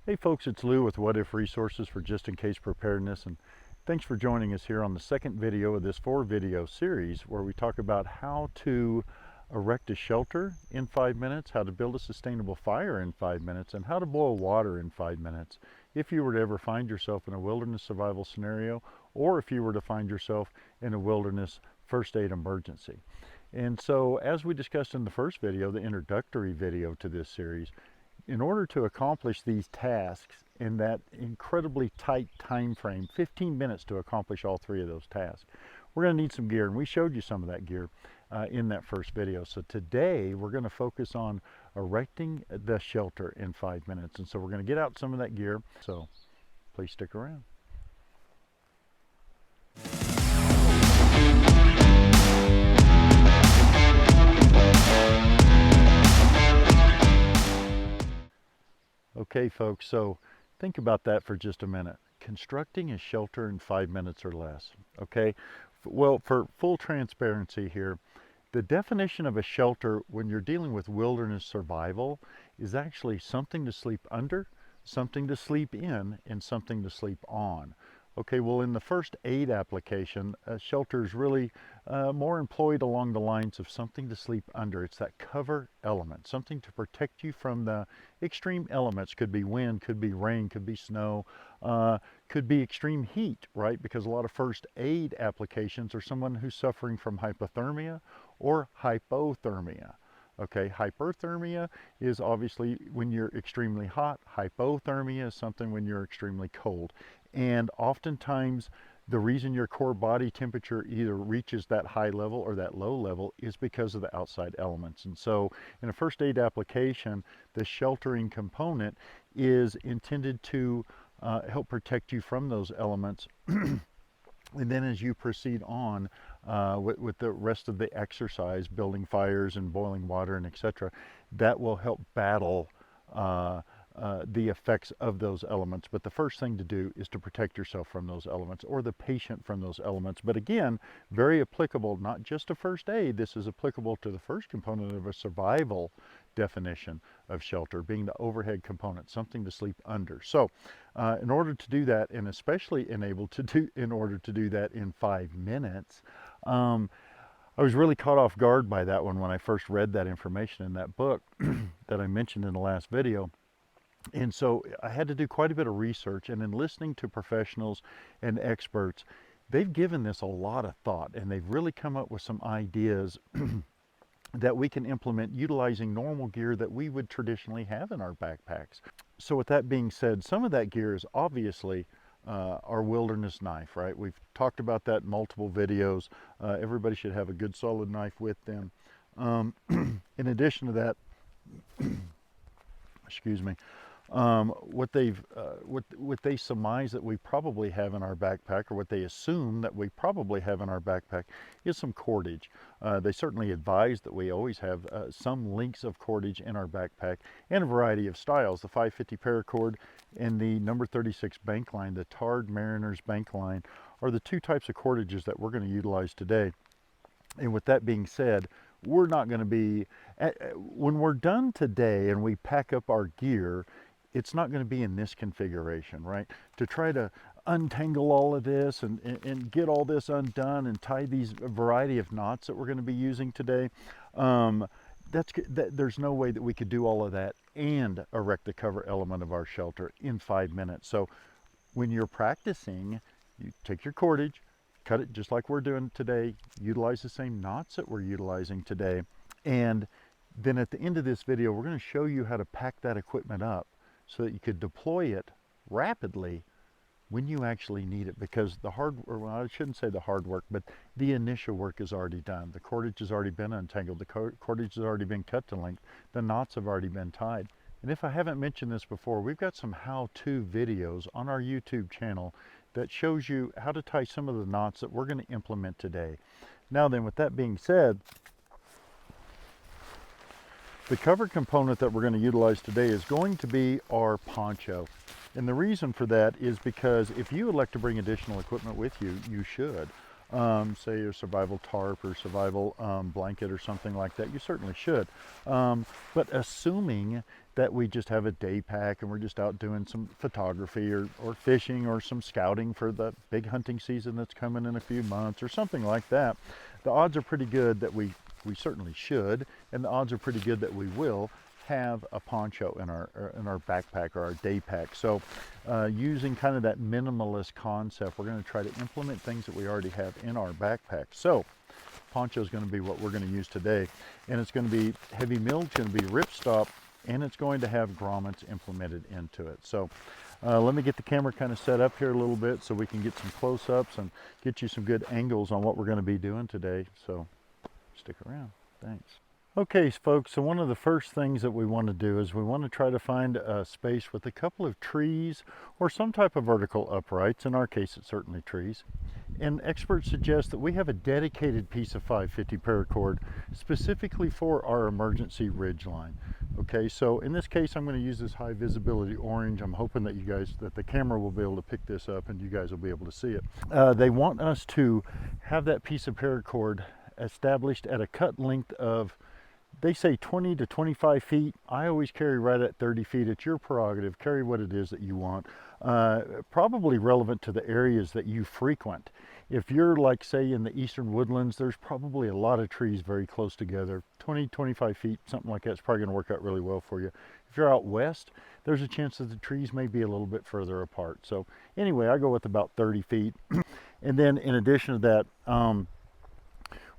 Hey folks, it's Lou with What If Resources for Just In Case Preparedness, and thanks for joining us here on the second video of this 4-video series where we talk about how to erect a shelter in 5 minutes, how to build a sustainable fire in 5 minutes, and how to boil water in 5 minutes if you were to ever find yourself in a wilderness survival scenario, or if you were to find yourself in a wilderness first aid emergency. And so, as we discussed in the first video, the introductory video to this series, in order to accomplish these tasks in that incredibly tight time frame, 15 minutes to accomplish all three of those tasks, we're going to need some gear, and we showed you some of that gear in that first video. So today we're going to focus on erecting the shelter in 5 minutes, and so we're going to get out some of that gear, so please stick around. Okay folks, so think about that for just a minute. Constructing a shelter in 5 minutes or less, okay? Well, for full transparency here, the definition of a shelter when you're dealing with wilderness survival is actually something to sleep under, something to sleep in, and something to sleep on. Okay, well, in the first aid application, a shelter is really more employed along the lines of something to sleep under. It's that cover element, something to protect you from the extreme elements. Could be wind, could be rain, could be snow, could be extreme heat, right? Because a lot of first aid applications are someone who's suffering from hypothermia or hypothermia. Okay, hyperthermia is obviously when you're extremely hot. Hypothermia is something when you're extremely cold. And oftentimes the reason your core body temperature either reaches that high level or that low level is because of the outside elements. And so in a first aid application, the sheltering component is intended to help protect you from those elements. And then as you proceed on with the rest of the exercise, building fires and boiling water and etc., that will help battle the effects of those elements. But the first thing to do is to protect yourself from those elements, or the patient from those elements. But again, very applicable, not just to first aid. This is applicable to the first component of a survival definition of shelter, being the overhead component, something to sleep under. So in order to do that, and especially in order to do that in 5 minutes, I was really caught off guard by that one when I first read that information in that book that I mentioned in the last video. And so I had to do quite a bit of research, and in listening to professionals and experts, they've given this a lot of thought, and they've really come up with some ideas that we can implement utilizing normal gear that we would traditionally have in our backpacks. So with that being said, some of that gear is obviously our wilderness knife, right? We've talked about that in multiple videos. Everybody should have a good solid knife with them. In addition to that, excuse me, what they surmise that we probably have in our backpack, or what they assume that we probably have in our backpack, is some cordage. They certainly advise that we always have some links of cordage in our backpack, and a variety of styles. The 550 paracord and the number 36 bank line, the tarred mariner's bank line, are the two types of cordages that we're going to utilize today. And with that being said, we're not going to be, when we're done today and we pack up our gear, it's not going to be in this configuration, right? To try to untangle all of this and get all this undone and tie these variety of knots that we're going to be using today, there's no way that we could do all of that and erect the cover element of our shelter in 5 minutes. So when you're practicing, you take your cordage, cut it just like we're doing today, utilize the same knots that we're utilizing today, and then at the end of this video, we're going to show you how to pack that equipment up so that you could deploy it rapidly when you actually need it, because well, I shouldn't say the hard work, but the initial work is already done. The cordage has already been untangled, the cordage has already been cut to length, the knots have already been tied. And if I haven't mentioned this before, we've got some how-to videos on our YouTube channel that shows you how to tie some of the knots that we're going to implement today. Now then, with that being said, the cover component that we're going to utilize today is going to be our poncho. And the reason for that is because if you would like to bring additional equipment with you, you should. Say a survival tarp or survival blanket or something like that, you certainly should. But assuming that we just have a day pack and we're just out doing some photography or fishing or some scouting for the big hunting season that's coming in a few months or something like that, the odds are pretty good that we certainly should, and the odds are pretty good that we will have a poncho in our backpack or our day pack. So using kind of that minimalist concept, we're going to try to implement things that we already have in our backpack. So poncho is going to be what we're going to use today, and it's going to be heavy milled, it's going to be ripstop, and it's going to have grommets implemented into it. So let me get the camera kind of set up here a little bit so we can get some close-ups and get you some good angles on what we're going to be doing today. So stick around. Thanks. Okay, folks, so one of the first things that we want to do is we want to try to find a space with a couple of trees or some type of vertical uprights. In our case, it's certainly trees. And experts suggest that we have a dedicated piece of 550 paracord specifically for our emergency ridge line. Okay, so in this case, I'm going to use this high visibility orange. I'm hoping that that the camera will be able to pick this up and you guys will be able to see it. They want us to have that piece of paracord established at a cut length of, they say 20 to 25 feet. I always carry right at 30 feet. It's your prerogative. Carry what it is that you want. Probably relevant to the areas that you frequent. If you're like, say, in the eastern woodlands, there's probably a lot of trees very close together. 20, 25 feet, something like that's probably going to work out really well for you. If you're out west, there's a chance that the trees may be a little bit further apart. So anyway, I go with about 30 feet. And then in addition to that,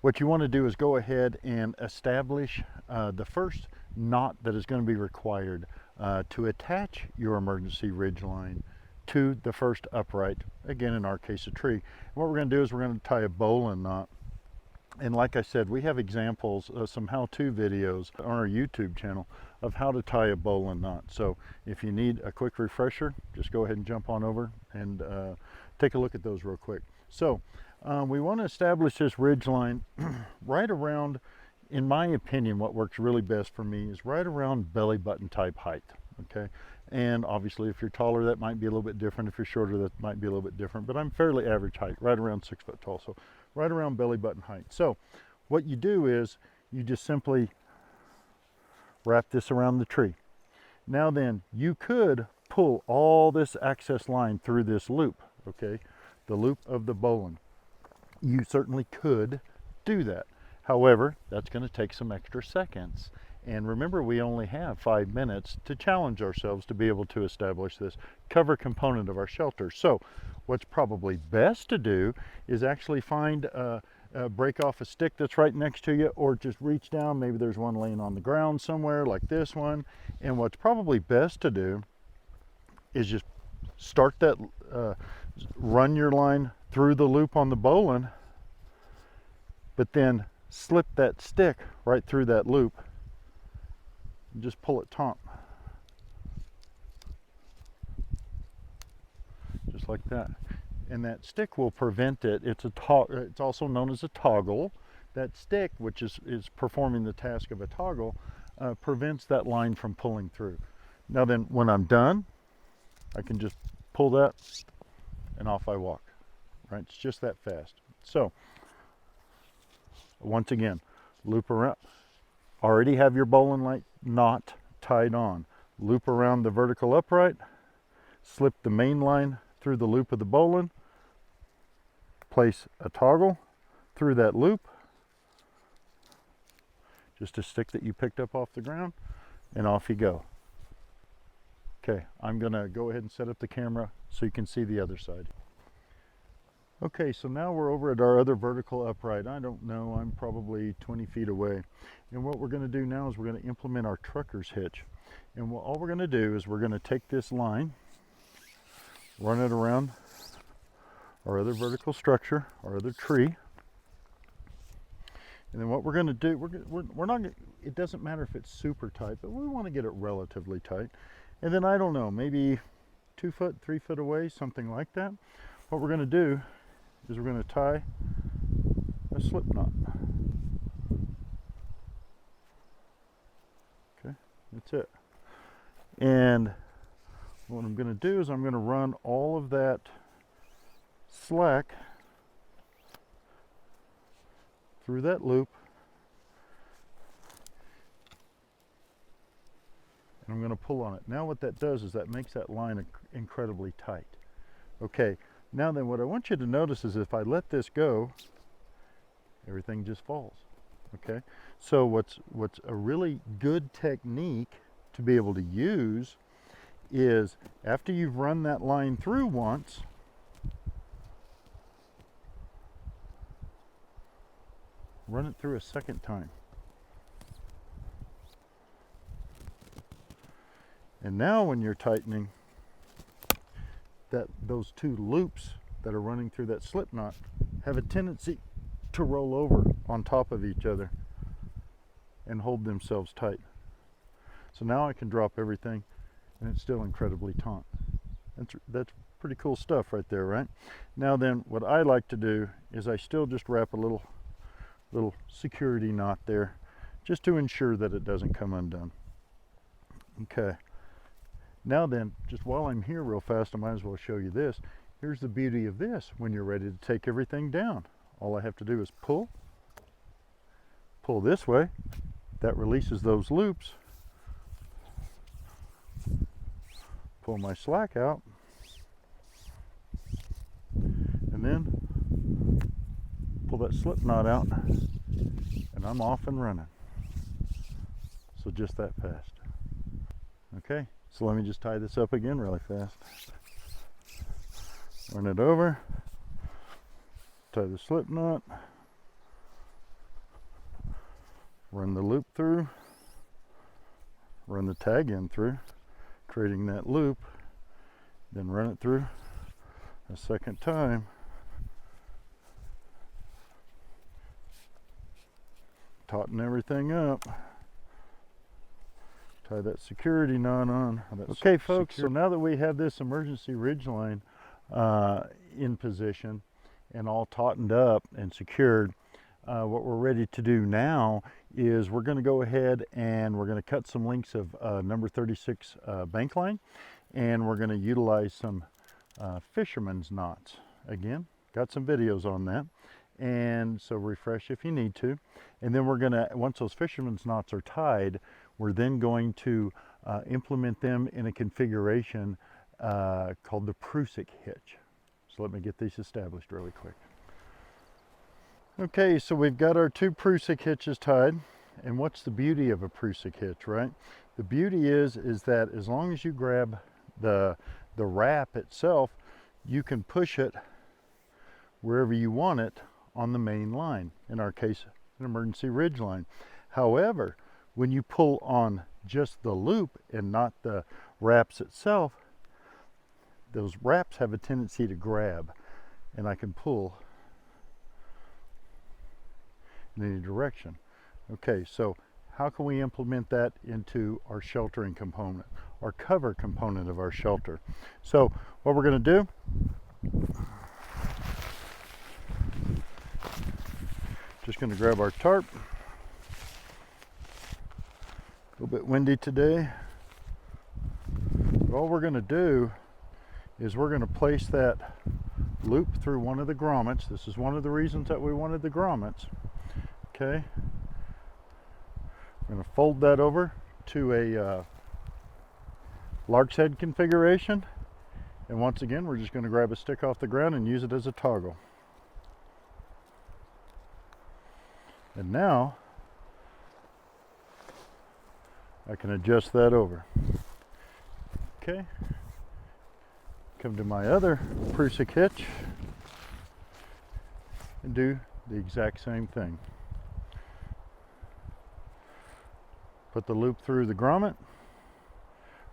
what you want to do is go ahead and establish the first knot that is going to be required to attach your emergency ridge line to the first upright, again in our case a tree. And what we're going to do is we're going to tie a bowline knot. And like I said, we have examples, some how-to videos on our YouTube channel of how to tie a bowline knot. So if you need a quick refresher, just go ahead and jump on over and take a look at those real quick. So we want to establish this ridge line right around, in my opinion, what works really best for me is right around belly button type height, okay? And obviously if you're taller, that might be a little bit different. If you're shorter, that might be a little bit different, but I'm fairly average height, right around 6 foot tall. So right around belly button height. So what you do is you just simply wrap this around the tree. Now then, you could pull all this access line through this loop, okay? The loop of the bowline. You certainly could do that. However, that's going to take some extra seconds. And remember, we only have 5 minutes to challenge ourselves to be able to establish this cover component of our shelter. So what's probably best to do is actually find break off a stick that's right next to you, or just reach down. Maybe there's one laying on the ground somewhere like this one. And what's probably best to do is just start that, run your line through the loop on the bowline, but then slip that stick right through that loop and just pull it taut, just like that. And that stick will prevent it. It's also known as a toggle. That stick, which is performing the task of a toggle, prevents that line from pulling through. Now then, when I'm done, I can just pull that and off I walk, right? It's just that fast. So once again, loop around. Already have your bowline knot tied on. Loop around the vertical upright, slip the main line through the loop of the bowline, place a toggle through that loop, just a stick that you picked up off the ground, and off you go. Okay, I'm gonna go ahead and set up the camera so you can see the other side. Okay, so now we're over at our other vertical upright. I don't know, I'm probably 20 feet away. And what we're gonna do now is we're gonna implement our trucker's hitch. And all we're gonna do is we're gonna take this line, run it around our other vertical structure, our other tree. And then what we're gonna do, we're not, it doesn't matter if it's super tight, but we wanna get it relatively tight. And then I don't know, maybe 2 foot, 3 foot away, something like that. What we're gonna do is we're going to tie a slip knot. Okay, that's it. And what I'm going to do is I'm going to run all of that slack through that loop, and I'm going to pull on it. Now what that does is that makes that line incredibly tight. Okay, now then what I want you to notice is if I let this go, everything just falls. Okay, so what's a really good technique to be able to use is after you've run that line through once, run it through a second time. And now when you're tightening, those two loops that are running through that slip knot have a tendency to roll over on top of each other and hold themselves tight. So now I can drop everything and it's still incredibly taut. That's pretty cool stuff right there, right? Now then, what I like to do is I still just wrap a little security knot there just to ensure that it doesn't come undone. Okay. Now then, just while I'm here real fast, I might as well show you this. Here's the beauty of this when you're ready to take everything down. All I have to do is pull this way. That releases those loops. Pull my slack out. And then pull that slip knot out. And I'm off and running. So just that fast. Okay. So let me just tie this up again really fast. Run it over, tie the slip knot, run the loop through, run the tag end through, creating that loop, then run it through a second time. Tauten everything up. Tie that security knot on. Okay folks, so now that we have this emergency ridge line in position and all tautened up and secured, what we're ready to do now is we're going to go ahead and we're going to cut some lengths of number 36 bank line, and we're going to utilize some fisherman's knots. Again, got some videos on that, and so refresh if you need to. And then we're going to, once those fisherman's knots are tied, we're then going to implement them in a configuration called the Prusik hitch. So let me get these established really quick. Okay, so we've got our two Prusik hitches tied. And what's the beauty of a Prusik hitch, right? The beauty is that as long as you grab the wrap itself, you can push it wherever you want it on the main line. In our case, an emergency ridge line. However, when you pull on just the loop and not the wraps itself, those wraps have a tendency to grab, and I can pull in any direction. Okay, so how can we implement that into our sheltering component, our cover component of our shelter? So what we're going to do, just going to grab our tarp. A little bit windy today. But all we're going to do is we're going to place that loop through one of the grommets. This is one of the reasons that we wanted the grommets. Okay. We're going to fold that over to a lark's head configuration. And once again, we're just going to grab a stick off the ground and use it as a toggle. And now I can adjust that over. Okay. Come to my other Prusik hitch and do the exact same thing. Put the loop through the grommet,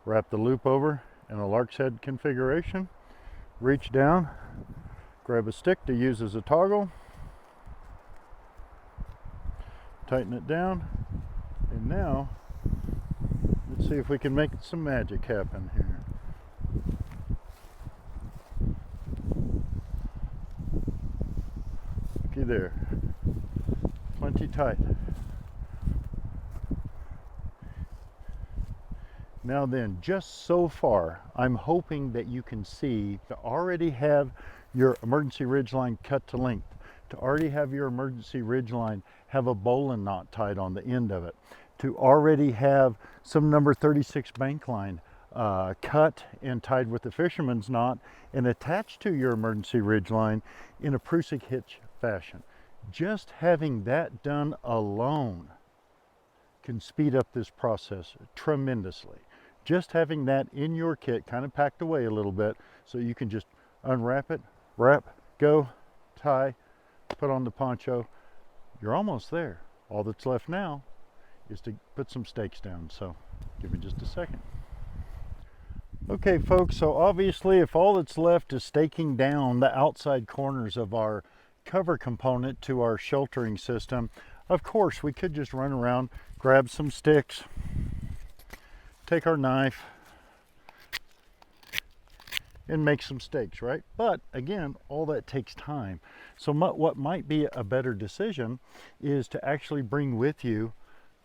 wrap the loop over in a lark's head configuration, reach down, grab a stick to use as a toggle, tighten it down, and now let's see if we can make some magic happen here. Looky there, plenty tight. Now then, just so far, I'm hoping that you can see to already have your emergency ridgeline cut to length, to already have your emergency ridgeline have a bowline knot tied on the end of it, to already have some number 36 bank line cut and tied with the fisherman's knot and attached to your emergency ridge line in a Prusik hitch fashion. Just having that done alone can speed up this process tremendously. Just having that in your kit, kind of packed away a little bit, so you can just unwrap it, wrap, go, tie, put on the poncho. You're almost there. All that's left now is to put some stakes down. So give me just a second. Okay folks, so obviously if all that's left is staking down the outside corners of our cover component to our sheltering system, of course we could just run around, grab some sticks, take our knife, and make some stakes, right? But again, all that takes time. So what might be a better decision is to actually bring with you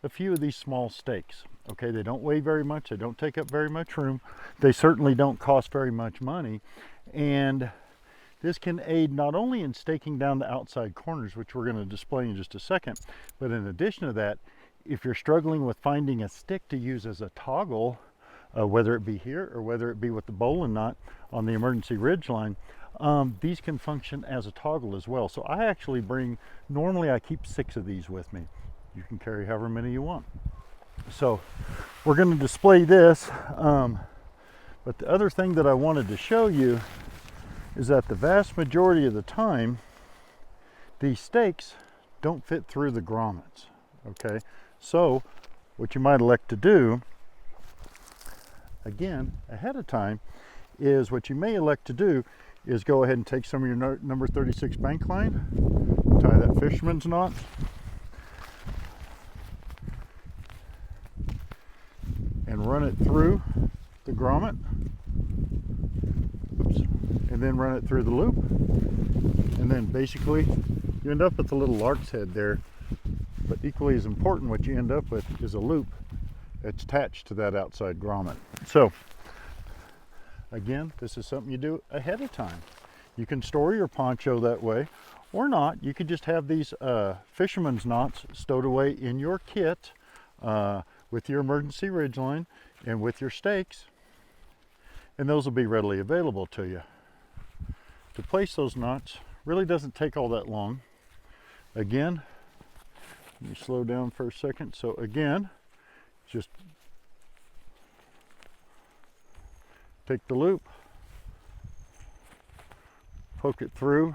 a few of these small stakes. Okay, they don't weigh very much, they don't take up very much room, they certainly don't cost very much money, and this can aid not only in staking down the outside corners, which we're going to display in just a second, but in addition to that, if you're struggling with finding a stick to use as a toggle, whether it be here or whether it be with the bowline knot on the emergency ridge line, these can function as a toggle as well. So I actually normally I keep 6 of these with me. You can carry however many you want. So we're going to display this, but the other thing that I wanted to show you is that the vast majority of the time these stakes don't fit through the grommets. Okay, so what you might elect to do, again ahead of time, is what you may elect to do is go ahead and take some of your number 36 bank line, tie that fisherman's knot, and run it through the grommet. Oops. And then run it through the loop, and then basically you end up with a little lark's head there. But equally as important, what you end up with is a loop that's attached to that outside grommet. So again, this is something you do ahead of time. You can store your poncho that way, or not. You could just have these fisherman's knots stowed away in your kit with your emergency ridge line and with your stakes, and those will be readily available to you. To place those knots really doesn't take all that long. Again, let me slow down for a second. So again, just take the loop, poke it through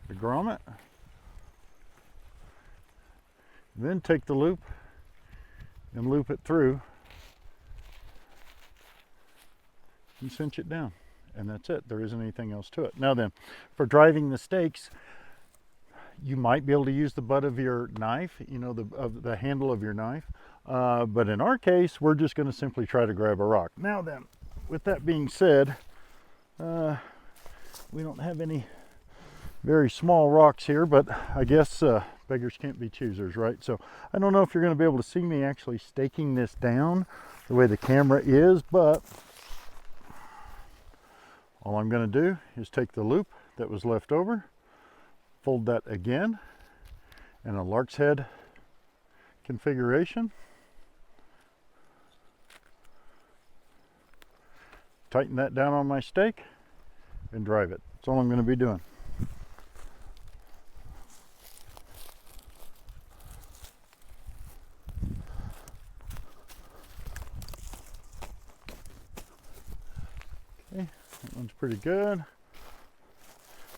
the grommet, then take the loop and loop it through and cinch it down. And that's it. There isn't anything else to it. Now then, for driving the stakes, you might be able to use the butt of your knife, you know, the handle of your knife. But in our case, we're just going to simply try to grab a rock. Now then, with that being said, we don't have any very small rocks here, but I guess beggars can't be choosers, right? So I don't know if you're going to be able to see me actually staking this down the way the camera is, but all I'm going to do is take the loop that was left over, fold that again in a lark's head configuration, tighten that down on my stake, and drive it. That's all I'm going to be doing. Okay, that one's pretty good.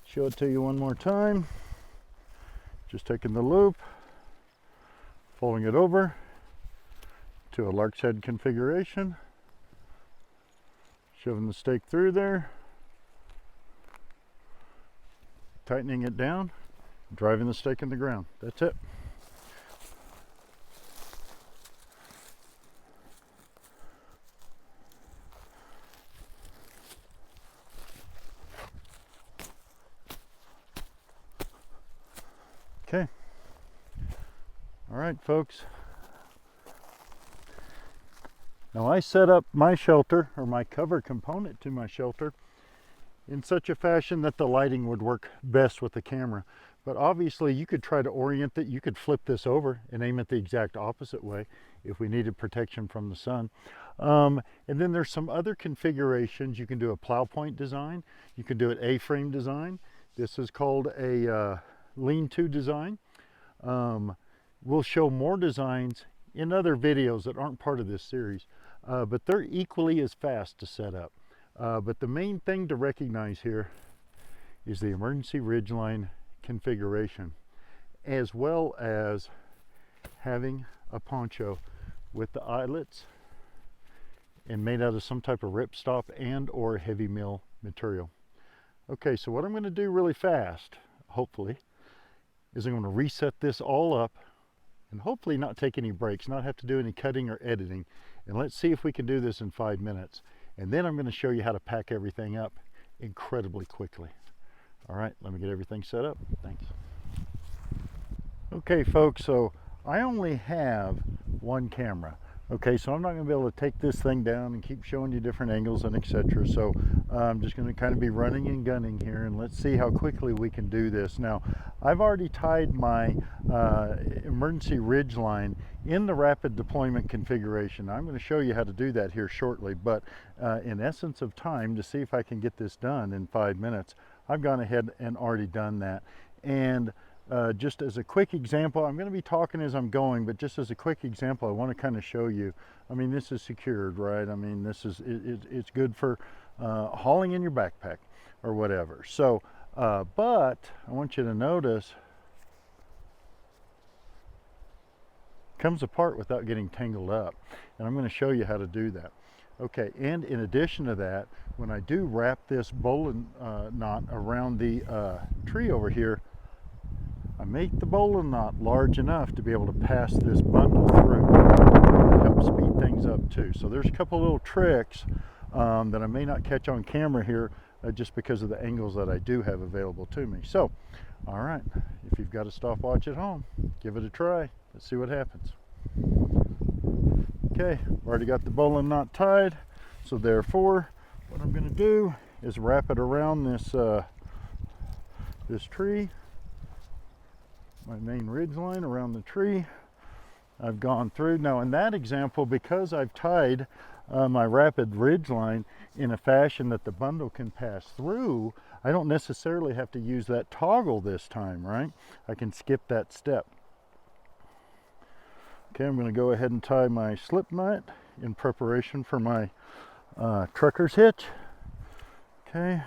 Show it to you one more time. Just taking the loop, folding it over to a lark's head configuration, shoving the stake through there, tightening it down, driving the stake in the ground. That's it. Okay. All right, folks. Now I set up my shelter, or my cover component to my shelter, in such a fashion that the lighting would work best with the camera. But obviously you could try to orient it. You could flip this over and aim it the exact opposite way if we needed protection from the sun. And then there's some other configurations. You can do a plow point design. You can do an A-frame design. This is called a lean-to design. We'll show more designs in other videos that aren't part of this series, but they're equally as fast to set up. But the main thing to recognize here is the emergency ridgeline configuration, as well as having a poncho with the eyelets and made out of some type of ripstop and or heavy mill material. Okay, so what I'm going to do really fast, hopefully, is I'm going to reset this all up and hopefully not take any breaks, not have to do any cutting or editing. And let's see if we can do this in 5 minutes. And then I'm going to show you how to pack everything up incredibly quickly. All right, let me get everything set up. Thanks. Okay, folks, so I only have one camera. Okay, so I'm not going to be able to take this thing down and keep showing you different angles and etc. So I'm just going to kind of be running and gunning here, and let's see how quickly we can do this. Now, I've already tied my emergency ridge line in the rapid deployment configuration. I'm going to show you how to do that here shortly, but in essence of time, to see if I can get this done in 5 minutes, I've gone ahead and already done that. And just as a quick example, I'm going to be talking as I'm going, but just as a quick example, I want to kind of show you. I mean, this is secured, right? I mean, this is it's good for hauling in your backpack or whatever. So, but I want you to notice, it comes apart without getting tangled up, and I'm going to show you how to do that. Okay, and in addition to that, when I do wrap this bowline knot around the tree over here, I make the bowline knot large enough to be able to pass this bundle through. It helps speed things up too. So there's a couple little tricks that I may not catch on camera here just because of the angles that I do have available to me. So, all right, if you've got a stopwatch at home, give it a try. Let's see what happens. Okay, I've already got the bowline knot tied. So therefore, what I'm going to do is wrap it around this this tree. My main ridge line around the tree. I've gone through. Now in that example, because I've tied my rapid ridge line in a fashion that the bundle can pass through, I don't necessarily have to use that toggle this time, right? I can skip that step. Okay, I'm going to go ahead and tie my slip knot in preparation for my trucker's hitch. Okay.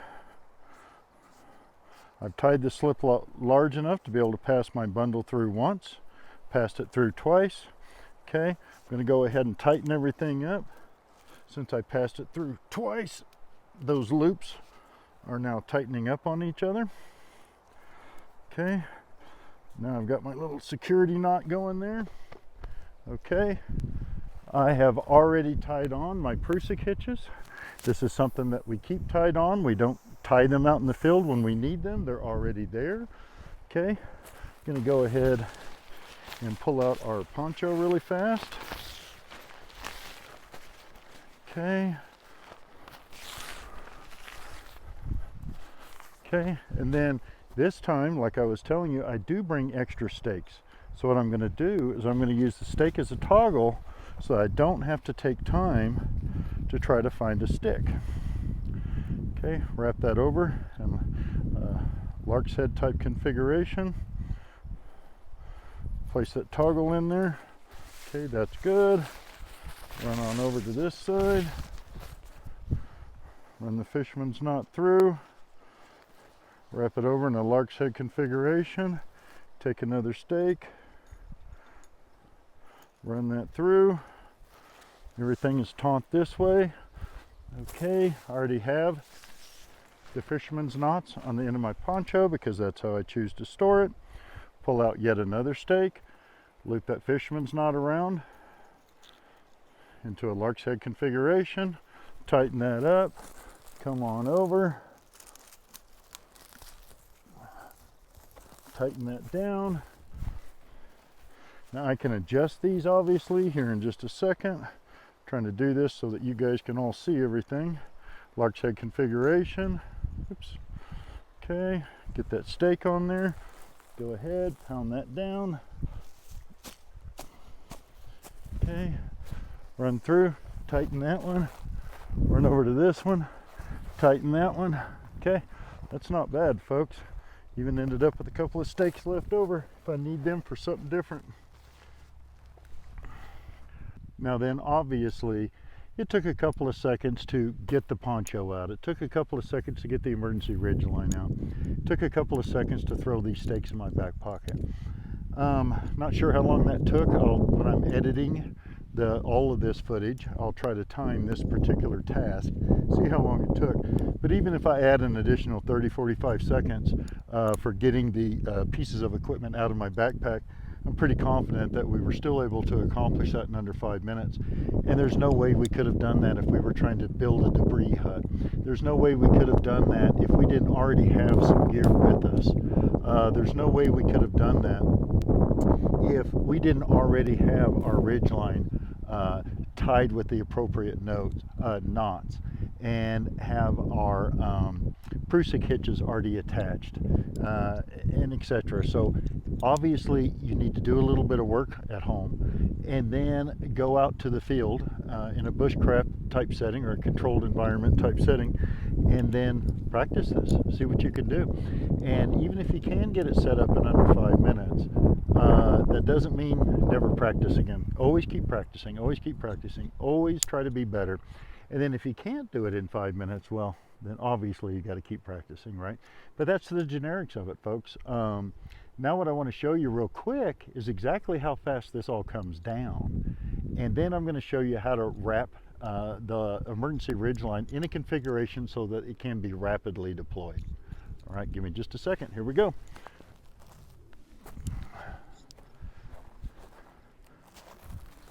I've tied the slip large enough to be able to pass my bundle through once, passed it through twice. Okay, I'm going to go ahead and tighten everything up. Since I passed it through twice, those loops are now tightening up on each other. Okay, now I've got my little security knot going there. Okay, I have already tied on my Prusik hitches. This is something that we keep tied on. We don't tie them out in the field when we need them. They're already there. Okay, I'm going to go ahead and pull out our poncho really fast. Okay. Okay, and then this time, like I was telling you, I do bring extra stakes. So what I'm going to do is I'm going to use the stake as a toggle so I don't have to take time to try to find a stick. Okay, wrap that over and lark's head type configuration. Place that toggle in there. Okay, that's good. Run on over to this side. Run the fisherman's knot through. Wrap it over in a lark's head configuration. Take another stake. Run that through. Everything is taut this way. Okay, I already have the fisherman's knots on the end of my poncho because that's how I choose to store it. Pull out yet another stake. Loop that fisherman's knot around into a lark's head configuration. Tighten that up. Come on over. Tighten that down. Now I can adjust these obviously here in just a second. I'm trying to do this so that you guys can all see everything. Lark's head configuration. Oops. Okay, get that stake on there. Go ahead, pound that down. Okay, run through, tighten that one, run over to this one, tighten that one. Okay, that's not bad, folks. Even ended up with a couple of steaks left over if I need them for something different. Now then, obviously, it took a couple of seconds to get the poncho out. It took a couple of seconds to get the emergency ridge line out. It took a couple of seconds to throw these steaks in my back pocket. Not sure how long that took. When I'm editing all of this footage, I'll try to time this particular task, see how long it took. But even if I add an additional 30-45 seconds for getting the pieces of equipment out of my backpack, I'm pretty confident that we were still able to accomplish that in under 5 minutes. And there's no way we could have done that if we were trying to build a debris hut. There's no way we could have done that if we didn't already have some gear with us. There's no way we could have done that if we didn't already have our ridge line tied with the appropriate knots and have our prusik hitches already attached, and etc. So obviously you need to do a little bit of work at home and then go out to the field in a bushcraft type setting or a controlled environment type setting, and then practice this, see what you can do. And even if you can get it set up in under 5 minutes, that doesn't mean never practice again. Always keep practicing, always keep practicing, always try to be better. And then if you can't do it in 5 minutes, well, then obviously you got to keep practicing, right? But that's the generics of it, folks. Now what I want to show you real quick is exactly how fast this all comes down. And then I'm going to show you how to wrap the emergency ridge line in a configuration so that it can be rapidly deployed. All right, give me just a second. Here we go.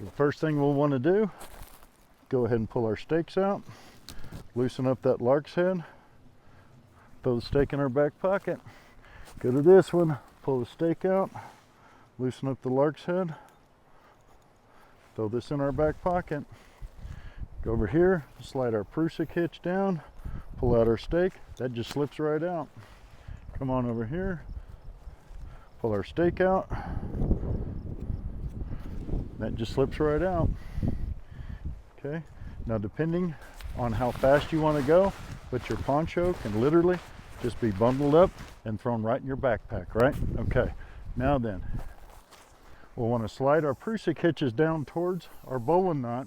The first thing we'll want to do, go ahead and pull our stakes out, loosen up that lark's head, throw the stake in our back pocket, go to this one, pull the stake out, loosen up the lark's head, throw this in our back pocket, go over here, slide our prusik hitch down, pull out our stake, that just slips right out. Come on over here, pull our stake out, that just slips right out. Okay, now depending on how fast you want to go, but your poncho can literally just be bundled up and thrown right in your backpack, right? Okay, now then, we'll want to slide our prusik hitches down towards our bowline knot.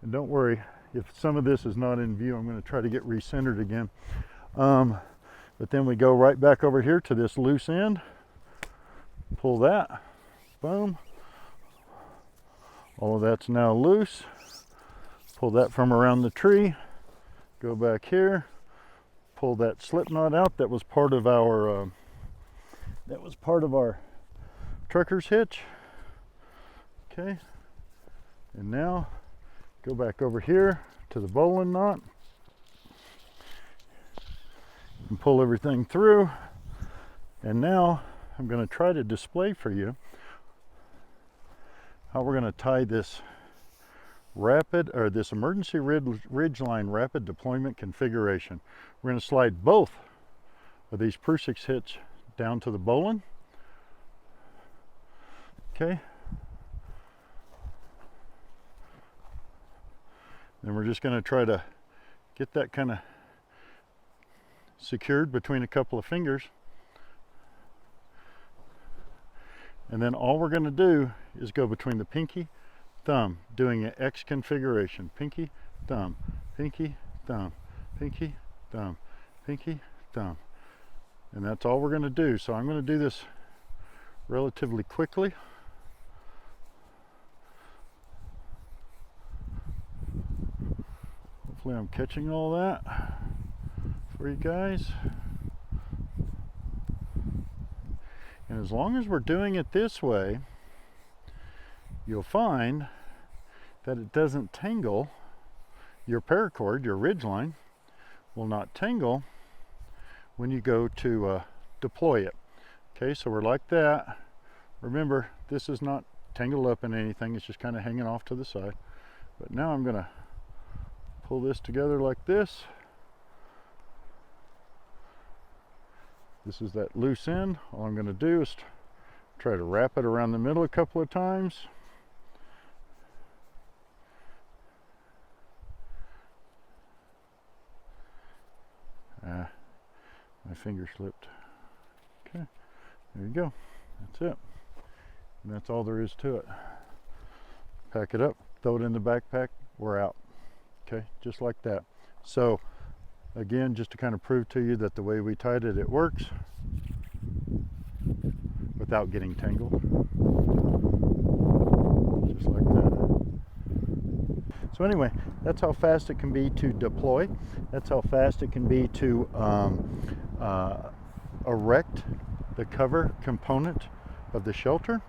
And don't worry, if some of this is not in view, I'm going to try to get recentered again. But then we go right back over here to this loose end, pull that, boom. All of that's now loose. Pull that from around the tree, go back here, pull that slip knot out. That was part of our trucker's hitch. Okay, and now go back over here to the bowline knot and pull everything through. And now I'm going to try to display for you how we're going to tie this this emergency ridge line rapid deployment configuration. We're going to slide both of these prusik hitch down to the bowline. Okay. Then we're just going to try to get that kind of secured between a couple of fingers. And then all we're going to do is go between the pinky, thumb, doing an X configuration. Pinky, thumb, pinky, thumb, pinky, thumb, pinky, thumb. And that's all we're going to do. So I'm going to do this relatively quickly. Hopefully I'm catching all that for you guys. And as long as we're doing it this way, you'll find that it doesn't tangle. Your paracord, your ridge line, will not tangle when you go to deploy it. Okay, so we're like that. Remember, this is not tangled up in anything, it's just kind of hanging off to the side. But now I'm going to pull this together like this. This is that loose end. All I'm going to do is try to wrap it around the middle a couple of times. My finger slipped. Okay, there you go. That's it. And that's all there is to it. Pack it up, throw it in the backpack, we're out. Okay, just like that. So again, just to kind of prove to you that the way we tied it, it works without getting tangled. Just like that. So anyway, that's how fast it can be to deploy. That's how fast it can be to erect the cover component of the shelter,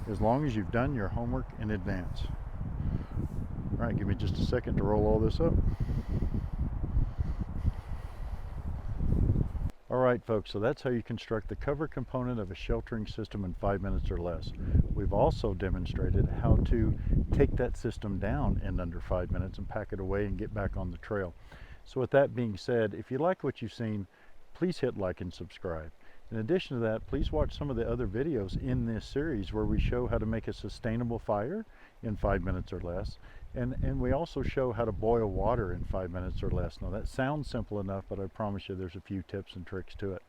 as long as you've done your homework in advance. All right, give me just a second to roll all this up. All right, folks, so that's how you construct the cover component of a sheltering system in 5 minutes or less. We've also demonstrated how to take that system down in under 5 minutes and pack it away and get back on the trail. So with that being said, if you like what you've seen, please hit like and subscribe. In addition to that, please watch some of the other videos in this series where we show how to make a sustainable fire in 5 minutes or less. And we also show how to boil water in 5 minutes or less. Now that sounds simple enough, but I promise you there's a few tips and tricks to it.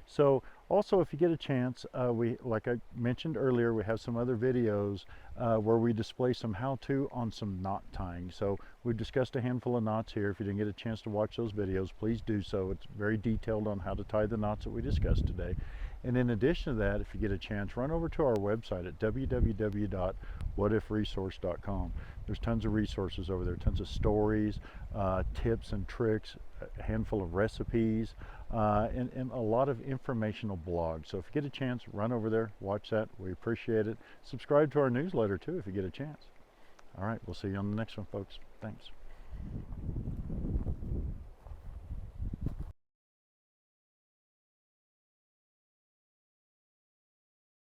So also, if you get a chance, like I mentioned earlier, we have some other videos where we display some how-to on some knot tying. So we've discussed a handful of knots here. If you didn't get a chance to watch those videos, please do so. It's very detailed on how to tie the knots that we discussed today. And in addition to that, if you get a chance, run over to our website at www.whatifresource.com. There's tons of resources over there, tons of stories, tips and tricks, a handful of recipes, and a lot of informational blogs. So if you get a chance, run over there, watch that. We appreciate it. Subscribe to our newsletter too if you get a chance. All right, we'll see you on the next one, folks. Thanks.